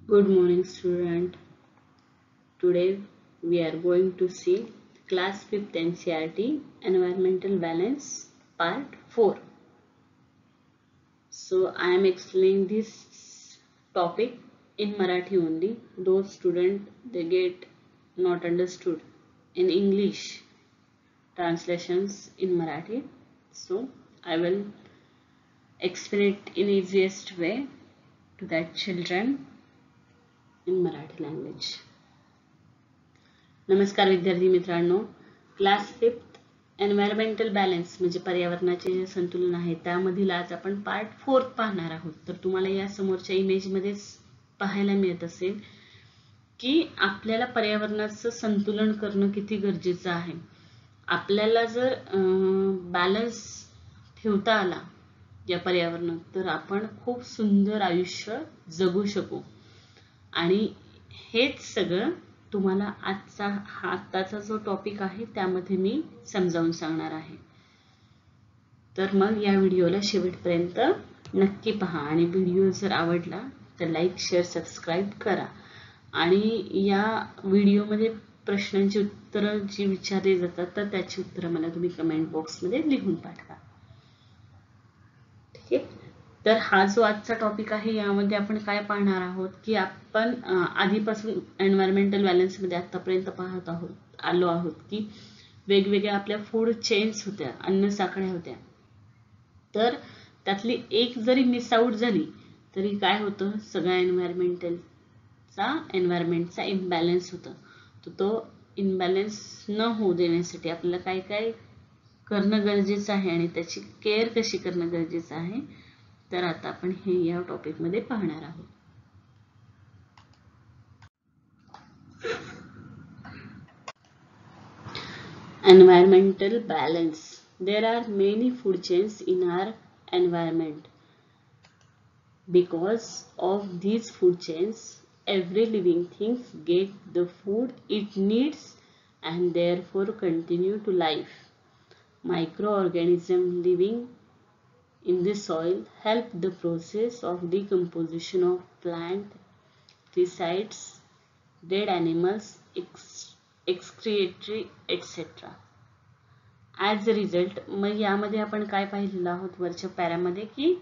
Good morning, student. Today we are going to see class 5th NCERT Environmental Balance Part 4. So I am explaining this topic in Marathi only. Those students they get not understood in English translations in Marathi. So I will explain it in easiest way to that children in Marathi language. नमस्कार विद्यार्थी मित्रांनो, class 5th environmental balance म्हणजे पर्यावरणाचे जे संतुलन आहे त्यामधील आज आपण पार्ट 4 पाहणार आहोत. तर तुम्हाला या समोरच्या इमेज मध्ये पाहायला मिळत असेल की आपल्याला पर्यावरणाचं संतुलन करणं किती गरजेचं आहे. आपल्याला जर बॅलन्स ठेवता आला या पर्यावरणात तर आपण खूप सुंदर आयुष्य जगू शकू. आणि हेच सगळं तुम्हाला आजचा जो टॉपिक आहे त्यामध्ये मी समजावून सांगणार आहे. तर मग या व्हिडिओला शेवटपर्यंत नक्की पहा आणि व्हिडिओ जर आवडला तर लाईक शेअर सबस्क्राइब करा. आणि या व्हिडिओमध्ये प्रश्नांची उत्तरं जी विचारली जातात तर त्याची उत्तरं मला तुम्ही कमेंट बॉक्समध्ये लिहून पाठवा. ठीक आहे. तर हा जो आजचा टॉपिक आहे यामध्ये आपण काय पाहणार आहोत की आपण आधीपासून एन्व्हायरमेंटल बॅलन्स मध्ये आतापर्यंत पाहत आलो आहोत की वेगवेगळ्या आपल्या फूड चेन्स होत्या, अन्न साखळ्या होत्या. तर त्यातली एक जरी मिस आउट झाली तरी काय होतं, सगळ्या एन्व्हायरमेंटचा इम्बॅलन्स होतं. तो इम्बॅलन्स न होऊ देण्यासाठी आपल्याला काय काय करणं गरजेचं आहे आणि त्याची केअर कशी करणं गरजेचं आहे तर आता आपण हे या टॉपिक मध्ये पाहणार आहोत. Environmental balance. There are many food chains in our environment. Because of these food chains, every living thing get the food it needs and therefore continue to life. Microorganisms living in the soil help the process of decomposition of plant, resides, dead animals, excretory, etc. As a result, मग यामध्ये आपण काय पाहिलेलं आहोत वरच्या पॅरामध्ये की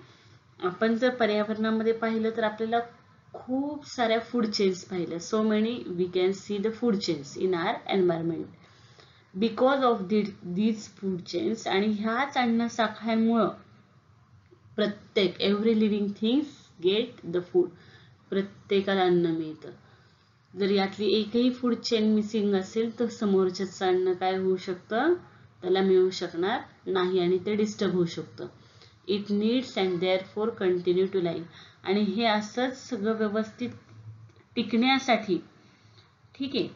आपण जर पर्यावरणामध्ये पाहिलं तर आपल्याला खूप साऱ्या फूड चेन्स पाहिल्या. So many we can see the food chains in our environment because of these food chains. आणि ह्याच अन्न साखळ्यांमुळे प्रत्येक every living things get the food, प्रत्येकाला अन्न मिळतं. जर यातली एकही फूड चेन मिसिंग असेल तर समोरच्याचं अन्न काय होऊ शकतं, त्याला मिळू शकणार नाही आणि ते डिस्टर्ब होऊ शकतं. It needs and therefore continue to life. आणि हे असंच सगळं व्यवस्थित टिकण्यासाठी ठीक आहे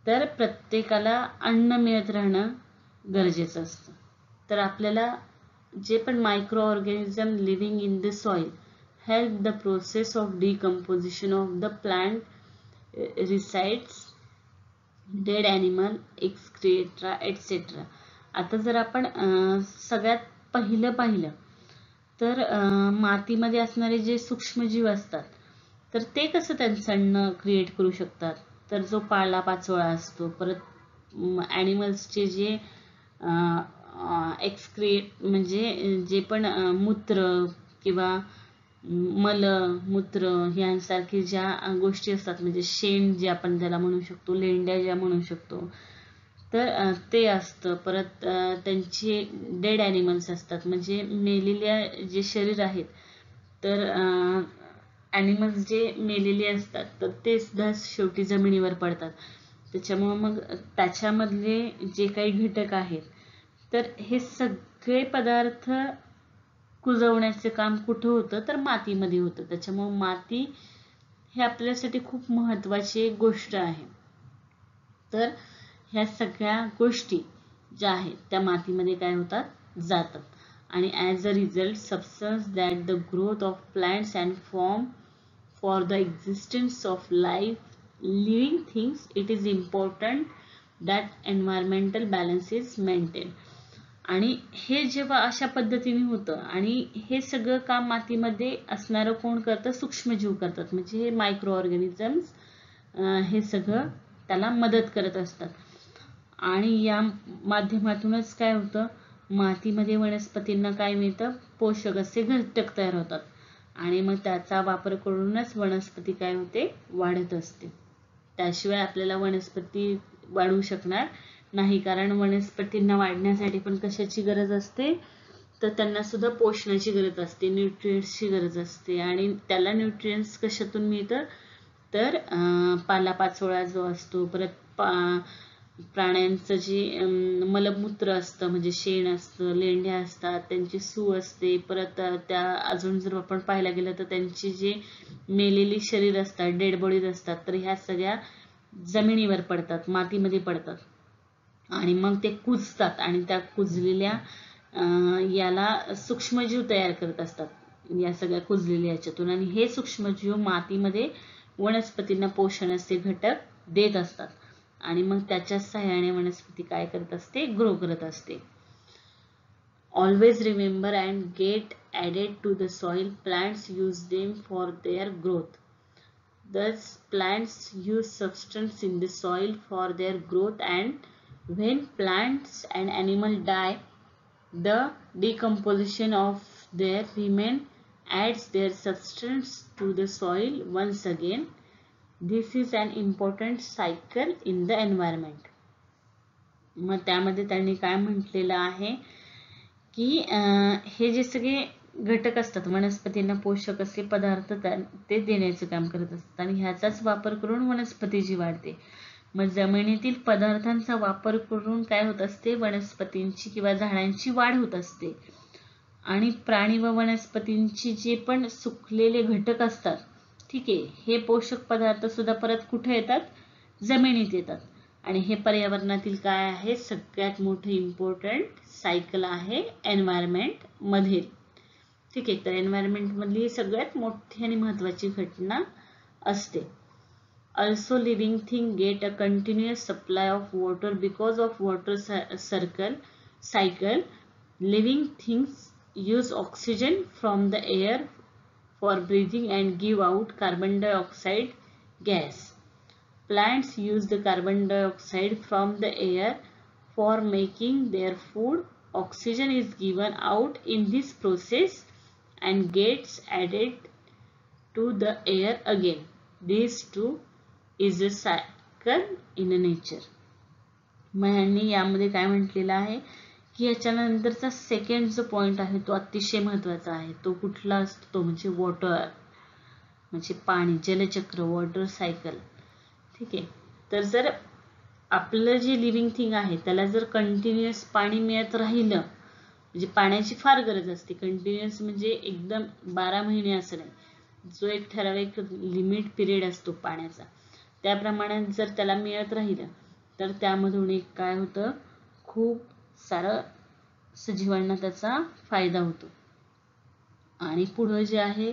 तर प्रत्येकाला अन्न मिळत राहणं गरजेचं असतं. तर आपल्याला जे पण micro organism living in the soil help the process of decomposition of the plant, resides, dead animal, excreta, etc. आता जर आपण सगळ्यात पहिलं पाहिलं तर मातीमध्ये असणारे जे सूक्ष्मजीव असतात तर ते कसं त्यांचं अन्न क्रिएट करू शकतात. तर जो पालापाचोळा असतो, परत ॲनिमल्सचे जे एक्सक्रिएट म्हणजे जे पण मूत्र किंवा मल मूत्र यांसारखी ज्या गोष्टी असतात म्हणजे शेण जे आपण त्याला म्हणू शकतो, लेंड्या ज्या म्हणू शकतो तर ते असतं. परत त्यांचे डेड ॲनिमल्स असतात म्हणजे मेलेल्या जे शरीर आहेत तर ॲनिमल्स जे मेलेले असतात तर ते सुद्धा शेवटी जमिनीवर पडतात. त्याच्यामुळे मग त्याच्यामधले जे काही घटक आहेत तर हे सगळे पदार्थ कुजवण्याचे काम कुठं होतं तर मातीमध्ये होतं. त्याच्यामुळे माती हे आपल्यासाठी खूप महत्त्वाची एक गोष्ट आहे. तर ह्या सगळ्या गोष्टी ज्या आहेत त्या मातीमध्ये काय होतात, जातात. आणि as a result substance that the growth of plants and form for the existence of life living things it is important that environmental balance is maintain. आणि हे जेव्हा अशा पद्धतीने होतं आणि हे सगळं काम मातीमध्ये असणारं कोण करतं, सूक्ष्मजीव करतात. म्हणजे हे मायक्रो ऑर्गॅनिझम्स हे सगळं त्याला मदत करत असतात. आणि या माध्यमातूनच काय होतं, मातीमध्ये वनस्पतींना काय मिळतं, पोषक असे घटक तयार होतात आणि मग त्याचा वापर करूनच वनस्पती काय होते, वाढत असते. त्याशिवाय आपल्याला वनस्पती वाढू शकणार नाही, कारण वनस्पतींना वाढण्यासाठी पण कशाची गरज असते, तर त्यांना सुद्धा पोषणाची गरज असते, न्यूट्रिएंट्सची गरज असते. आणि त्याला न्यूट्रिएंट्स कशातून मिळतं, तर पालापाचोळा जो असतो, परत प्राण्यांचं जे मलमूत्र असतं, म्हणजे शेण असतं, लेंड्या असतात, त्यांची सू असते, परत त्या अजून जर आपण पाहायला गेलं तर त्यांची जे मेलेली शरीर असतात, डेड बॉडीज असतात, तर ह्या सगळ्या जमिनीवर पडतात, मातीमध्ये पडतात आणि मग ते कुजतात आणि त्या कुजलेल्या याला सूक्ष्मजीव तयार करत असतात, या सगळ्या कुजलेल्या याच्यातून. आणि हे सूक्ष्मजीव मातीमध्ये वनस्पतींना पोषण असे घटक देत असतात आणि मग त्याच्या सहाय्याने वनस्पती काय करत असते, ग्रो करत असते. Always remember and get added to the soil. Plants use them for their growth. Thus, plants use substance in the soil for their growth, and when plants and animals die, the decomposition of their remain adds their substance to the soil once again. This is an important cycle in the environment. मग त्यामध्ये त्यांनी काय म्हटलेलं आहे की हे जे सगळे घटक असतात, वनस्पतींना पोषक असे पदार्थ ते देण्याचं काम करत असतात आणि ह्याचाच वापर करून वनस्पती जी वाढते. मग जमिनीतील पदार्थांचा वापर करून काय होत असते, वनस्पतींची किंवा झाडांची वाढ होत असते. आणि प्राणी व वनस्पतींची जे पण सुकलेले घटक असतात, ठीक आहे, हे पोषक पदार्थ सुद्धा परत कुठे येतात, जमिनीत येतात. आणि हे पर्यावरणातील काय आहे, सगळ्यात मोठे इम्पॉर्टंट सायकल आहे एन्व्हायरमेंट मध्ये. ठीक आहे, तर एन्व्हायरमेंट मधली सगळ्यात मोठी आणि महत्वाची घटना असते. Also, living things get a continuous supply of water because of water cycle. Living things use oxygen from the air for breathing and give out carbon dioxide gas. Plants use the carbon dioxide from the air for making their food. Oxygen is given out in this process and gets added to the air again. These two is a cycle in nature. मग यामध्ये काय म्हटलेलं आहे की याच्यानंतरचा second जो point आहे तो अतिशय महत्वाचा आहे. तो कुठला असतो, तो म्हणजे वॉटर, म्हणजे पाणी, जलचक्र, वॉटर सायकल. ठीक आहे, तर जर आपलं जे लिव्हिंग थिंग आहे त्याला जर कंटिन्युअस पाणी मिळत राहिलं, म्हणजे पाण्याची फार गरज असते, कंटिन्युअस म्हणजे एकदम 12 महिने असं नाही, जो एक ठराविक लिमिट पिरियड असतो पाण्याचा, त्याप्रमाणे जर त्याला मिळत राहिलं तर त्यामधून एक काय होतं, खूप सारं सजीवांना त्याचा फायदा होतो. आणि पुढं जे आहे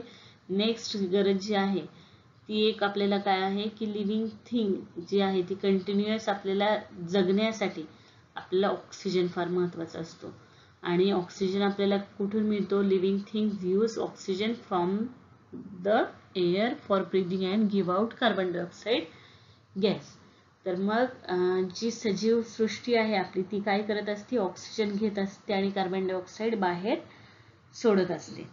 नेक्स्ट गरज जी आहे ती एक आपल्याला काय आहे की लिव्हिंग थिंग जी आहे ती कंटिन्युअस आपल्याला जगण्यासाठी आपल्याला ऑक्सिजन फार महत्वाचा असतो. आणि ऑक्सिजन आपल्याला कुठून मिळतो, living things use oxygen from the air for breathing and give out carbon dioxide gas. तर मग जी सजीव सृष्टी आहे आपली ती काय करत असते, ऑक्सिजन घेत असते आणि कार्बन डायऑक्साईड बाहेर सोडत असते.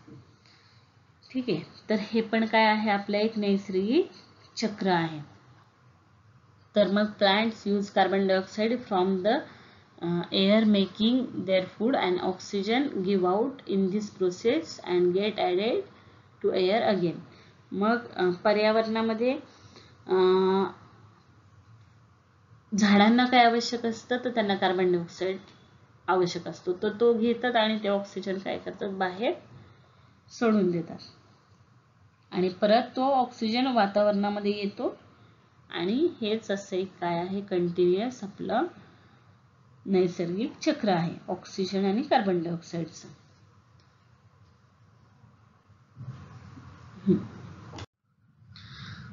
ठीक आहे, तर हे पण काय आहे, आपलं एक नैसर्गिक चक्र आहे. तर मग plants use carbon dioxide from the air making their food and oxygen give out in this process and get added to air again. मग पर्यावरणामध्ये झाडांना काय आवश्यक असतं, तर त्यांना कार्बन डायऑक्साईड आवश्यक असतो, तर तो घेतात आणि ते ऑक्सिजन काय करतात, बाहेर सोडून देतात आणि परत तो ऑक्सिजन वातावरणामध्ये येतो. आणि हेच असं एक काय आहे, कंटिन्युअस आपलं नैसर्गिक चक्र आहे ऑक्सिजन आणि carbon डायऑक्साईडचं.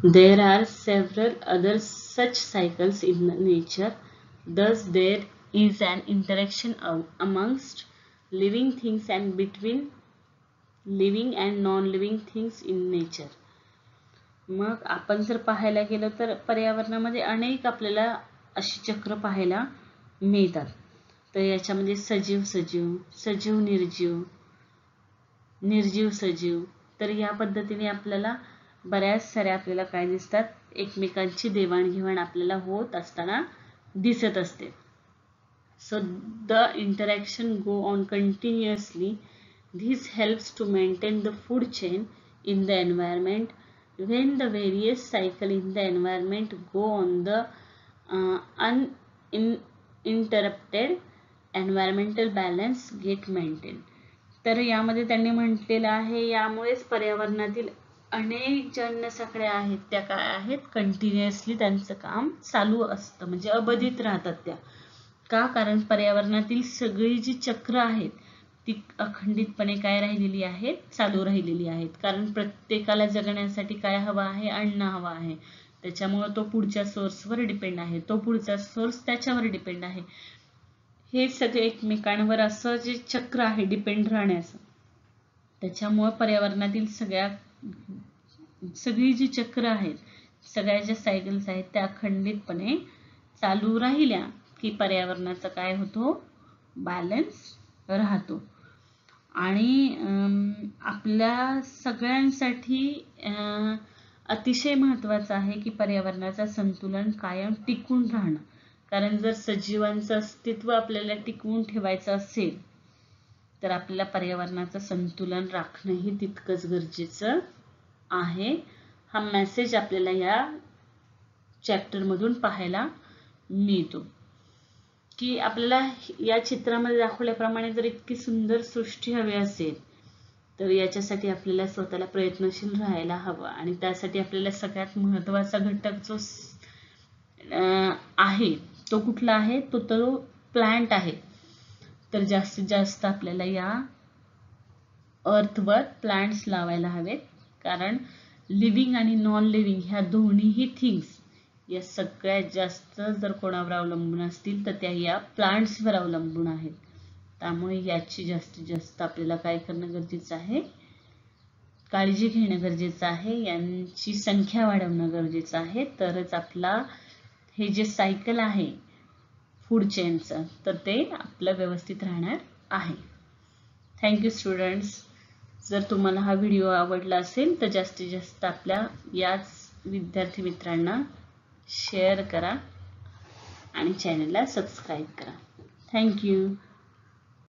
There are several other such cycles in nature. Thus, there is an interaction amongst living things and between living and non-living things in nature. मग आपण जर पाहायला गेलो तर पर्यावरणामध्ये अनेक आपल्याला अशी चक्र पाहायला मिळतात. तर याच्यामध्ये सजीव सजीव, सजीव निर्जीव, निर्जीव सजीव, तर या पद्धतीने आपल्याला बऱ्याच साऱ्या आपल्याला काय दिसतात, एकमेकांची देवाणघेवाण आपल्याला होत असताना दिसत असते. So the interaction go on continuously. This helps to maintain the food chain in the environment. When the various cycle in the environment go on, the uninterrupted environmental balance get maintained. तर यामध्ये त्यांनी म्हटलेलं आहे, यामुळेच पर्यावरणातील अनेक ज्या अन्नसाखळ्या आहेत त्या काय आहेत, कंटिन्युअसली त्यांचं काम चालू असतं, म्हणजे अबाधित राहतात त्या. का? कारण पर्यावरणातील सगळी जी चक्र आहेत ती अखंडितपणे काय राहिलेली आहेत, चालू राहिलेली आहेत. कारण प्रत्येकाला जगण्यासाठी काय हवं आहे, अन्न हवं आहे. त्याच्यामुळे तो पुढच्या सोर्सवर डिपेंड आहे, तो पुढचा सोर्स त्याच्यावर डिपेंड आहे. हे सगळे एकमेकांवर असं जे चक्र आहे डिपेंड राहण्याचं, त्याच्यामुळे पर्यावरणातील सगळी जी चक्र आहेत, सगळ्या ज्या सायकल्स आहेत त्या अखंडितपणे चालू राहिल्या की पर्यावरणाचा काय होतो, बॅलन्स राहतो. आणि आपल्या सगळ्यांसाठी अतिशय महत्त्वाचं आहे की पर्यावरणाचं संतुलन कायम टिकून राहणं. कारण जर सजीवांचं अस्तित्व आपल्याला टिकवून ठेवायचं असेल तर आपल्याला पर्यावरणाचं संतुलन राखणंही तितकंच गरजेचं आहे. हा मेसेज आपल्याला या चॅप्टरमधून पाहायला मिळतो की आपल्याला या चित्रामध्ये दाखवल्याप्रमाणे जर इतकी सुंदर सृष्टी हवी असेल तर याच्यासाठी आपल्याला स्वतःला प्रयत्नशील राहायला हवं. आणि त्यासाठी आपल्याला सगळ्यात महत्त्वाचा घटक जो आहे तो कुठला आहे, तो प्लांट आहे. तर जास्तीत जास्त आपल्याला या अर्थवर प्लांट्स लावायला हवेत. कारण लिव्हिंग आणि नॉन लिव्हिंग ह्या दोन्हीही थिंग्स या सगळ्यात जास्त जर कोणावर अवलंबून असतील तर त्या या प्लांट्सवर अवलंबून आहेत. त्यामुळे याची जास्तीत जास्त आपल्याला काय करणं गरजेचं आहे, काळजी घेणं गरजेचं आहे. यांची संख्या वाढवणं गरजेचं आहे. तरच आपला हे जे सायकल आहे फूड चेनचं तर ते आपलं व्यवस्थित राहणार आहे. Thank you students. जर तुम्हाला हा व्हिडिओ आवडला असेल तर जास्तीत जास्त आपल्या याच विद्यार्थी मित्रांना शेअर करा आणि चॅनलला सबस्क्राईब करा. थँक्यू.